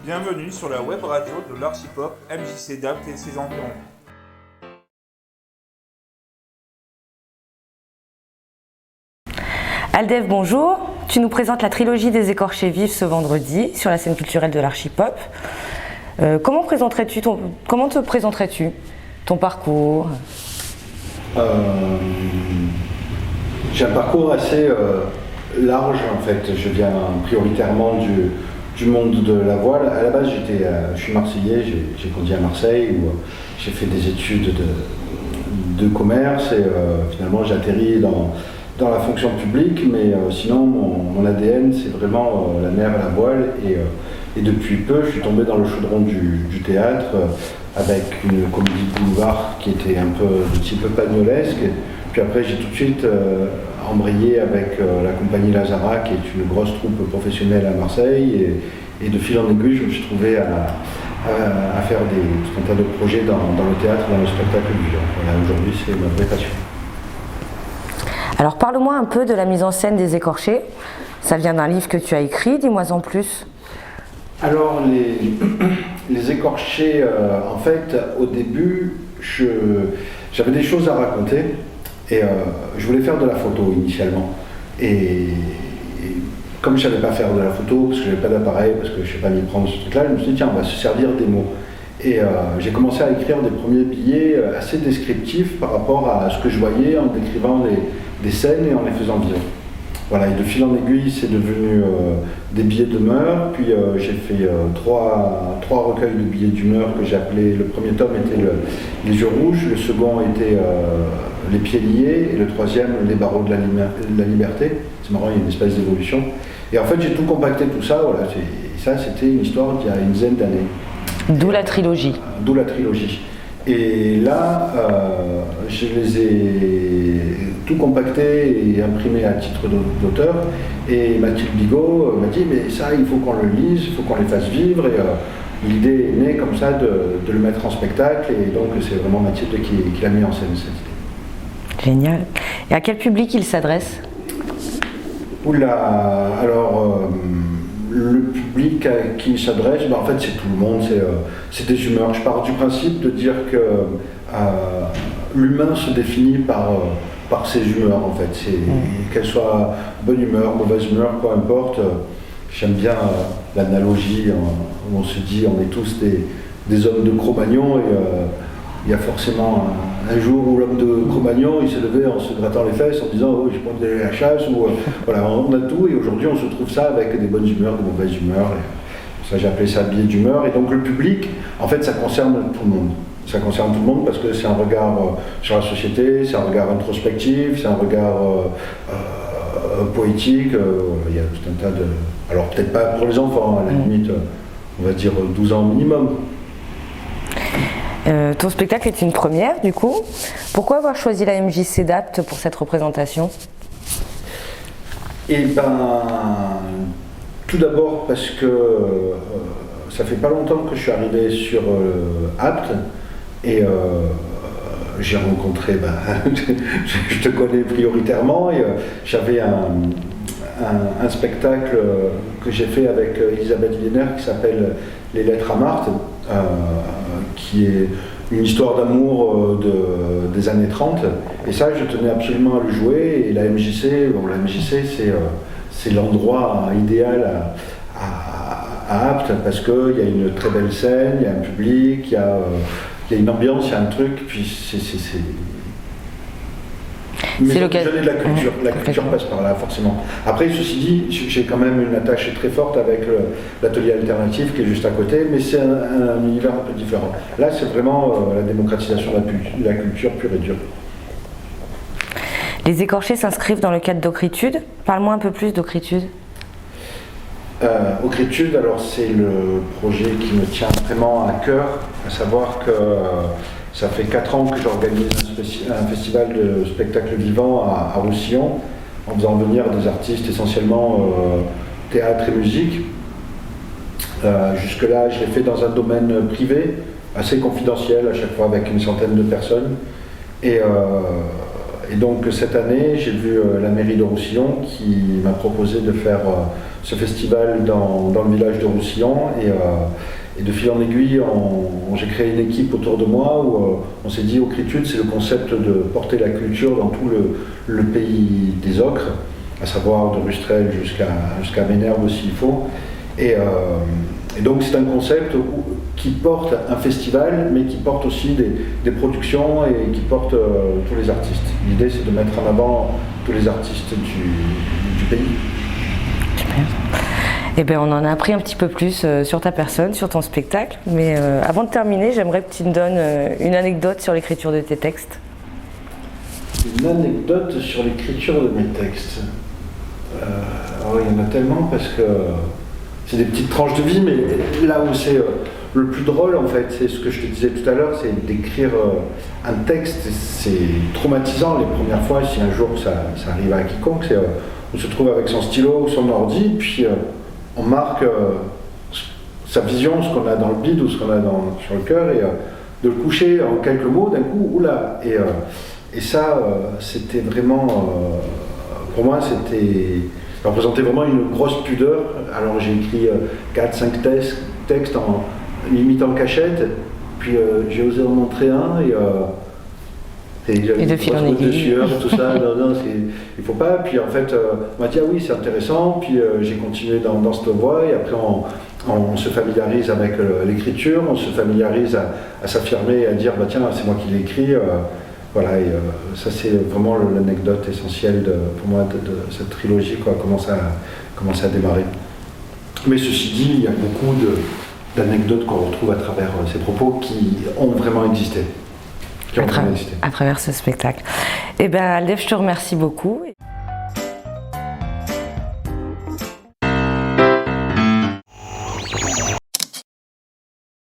Bienvenue sur la web radio de l'Archipop MJC d'Apt et ses environs. Aldev, bonjour. Tu nous présentes la trilogie des écorchés vifs ce vendredi sur la scène culturelle de l'Archipop. Comment te présenterais-tu ton parcours? J'ai un parcours assez large en fait. Je viens prioritairement du monde de la voile. À la base, je suis marseillais, j'ai grandi à Marseille où j'ai fait des études de commerce et finalement j'ai atterri dans la fonction publique, mais sinon mon ADN c'est vraiment la mer et la voile et depuis peu je suis tombé dans le chaudron du théâtre avec une comédie de boulevard qui était un petit peu pagnolesque. Puis après j'ai tout de suite embrayé avec la compagnie Lazara qui est une grosse troupe professionnelle à Marseille et de fil en aiguille je me suis trouvé à faire tout un tas de projets dans le théâtre, dans le spectacle vivant. Voilà, aujourd'hui c'est ma vraie passion. Alors parle-moi un peu de la mise en scène des écorchés. Ça vient d'un livre que tu as écrit, dis-moi en plus. Alors les écorchés, en fait au début j'avais des choses à raconter et je voulais faire de la photo initialement. Et comme je ne savais pas faire de la photo, parce que je n'avais pas d'appareil, parce que je ne sais pas m'y prendre ce truc-là, je me suis dit tiens on va se servir des mots. Et j'ai commencé à écrire des premiers billets assez descriptifs par rapport à ce que je voyais en décrivant des scènes et en les faisant vivre. Voilà, et de fil en aiguille, c'est devenu des billets d'humeur, puis j'ai fait trois recueils de billets d'humeur que j'ai appelés, le premier tome était Les yeux rouges, le second était Les pieds liés, et le troisième, Les barreaux de la liberté. C'est marrant, il y a une espèce d'évolution. Et en fait, j'ai tout compacté, tout ça, voilà, ça c'était une histoire d'il y a une dizaine d'années. D'où la trilogie. D'où la trilogie. Et là, je les ai tout compactés et imprimés à titre d'auteur. Et Mathilde Bigot m'a dit, mais ça, il faut qu'on le lise, il faut qu'on les fasse vivre. Et l'idée est née comme ça de le mettre en spectacle. Et donc, c'est vraiment Mathilde qui l'a mis en scène, cette idée. Génial. Et à quel public il s'adresse? Oula, alors... le public à qui il s'adresse, en fait c'est tout le monde, c'est des humeurs. Je pars du principe de dire que l'humain se définit par ses humeurs en fait. Qu'elle soit bonne humeur, mauvaise humeur, peu importe. J'aime bien l'analogie où on se dit on est tous des hommes de Cro-Magnon et il y a forcément un jour où l'homme de Cro-Magnon il s'est levé en se grattant les fesses en disant oh j'ai pas envie d'aller à la chasse ou voilà, on a tout et aujourd'hui on se trouve ça avec des bonnes humeurs, des mauvaises humeurs et ça j'ai appelé ça billet d'humeur. Et donc le public en fait ça concerne tout le monde. Ça concerne tout le monde parce que c'est un regard sur la société, c'est un regard introspectif, c'est un regard poétique, il y a tout un tas de... Alors peut-être pas pour les enfants, à la limite on va dire 12 ans minimum. Ton spectacle est une première du coup. Pourquoi avoir choisi la MJC d'Apt pour cette représentation? Eh ben, tout d'abord parce que ça fait pas longtemps que je suis arrivé sur Apt et j'ai rencontré, je te connais prioritairement et j'avais un spectacle que j'ai fait avec Elisabeth Wiener qui s'appelle Les lettres à Marthe, qui est une histoire d'amour des années 30 et ça je tenais absolument à le jouer et la MJC c'est l'endroit idéal à Apt parce qu'il y a une très belle scène, il y a un public, il y a une ambiance, il y a un truc, puis mais je connais de la culture, la culture passe par là forcément. Après ceci dit, j'ai quand même une attache très forte avec l'atelier alternatif qui est juste à côté, mais c'est un univers un peu différent. Là c'est vraiment la démocratisation de la culture pure et dure. Les écorchés s'inscrivent dans le cadre d'Ocritude. Parle-moi un peu plus d'Ocritude. Ocritude, alors c'est le projet qui me tient vraiment à cœur, à savoir que ça fait 4 ans que j'organise un festival de spectacle vivant à Roussillon, en faisant venir des artistes essentiellement théâtre et musique. Jusque-là, je l'ai fait dans un domaine privé, assez confidentiel, à chaque fois avec une centaine de personnes. Et Et donc cette année, j'ai vu la mairie de Roussillon qui m'a proposé de faire ce festival dans le village de Roussillon. Et de fil en aiguille, j'ai créé une équipe autour de moi où on s'est dit, Ocritude, c'est le concept de porter la culture dans tout le pays des ocres, à savoir de Rustrel jusqu'à Ménherbe s'il faut. Et donc c'est un concept qui porte un festival, mais qui porte aussi des productions et qui porte tous les artistes. L'idée, c'est de mettre en avant tous les artistes du pays. Super. Eh bien, on en a appris un petit peu plus sur ta personne, sur ton spectacle. Mais avant de terminer, j'aimerais que tu me donnes une anecdote sur l'écriture de tes textes. Une anecdote sur l'écriture de mes textes. Alors, il y en a tellement parce que c'est des petites tranches de vie, mais là où c'est le plus drôle, en fait, c'est ce que je te disais tout à l'heure, c'est d'écrire un texte. C'est traumatisant les premières fois, si un jour ça arrive à quiconque. On se trouve avec son stylo ou son ordi, puis on marque sa vision, ce qu'on a dans le bide ou ce qu'on a sur le cœur, et de le coucher en quelques mots, d'un coup, oula. Et ça, c'était vraiment, pour moi, ça représentait vraiment une grosse pudeur. Alors j'ai écrit 4-5 textes en limite en cachette, puis j'ai osé en montrer un, et de fil en aiguille. De sueur, tout ça, non, il faut pas. Puis en fait, on m'a dit, ah oui, c'est intéressant. Puis j'ai continué dans cette voie, et après on se familiarise avec l'écriture, on se familiarise à s'affirmer et à dire, bah tiens, c'est moi qui l'ai écrit. Voilà, et ça c'est vraiment l'anecdote essentielle pour moi de cette trilogie, quoi, comment ça a démarré. Mais ceci dit, il y a beaucoup d'anecdotes qu'on retrouve à travers ces propos qui ont vraiment existé. À travers ce spectacle. Eh bien, Aldev, je te remercie beaucoup.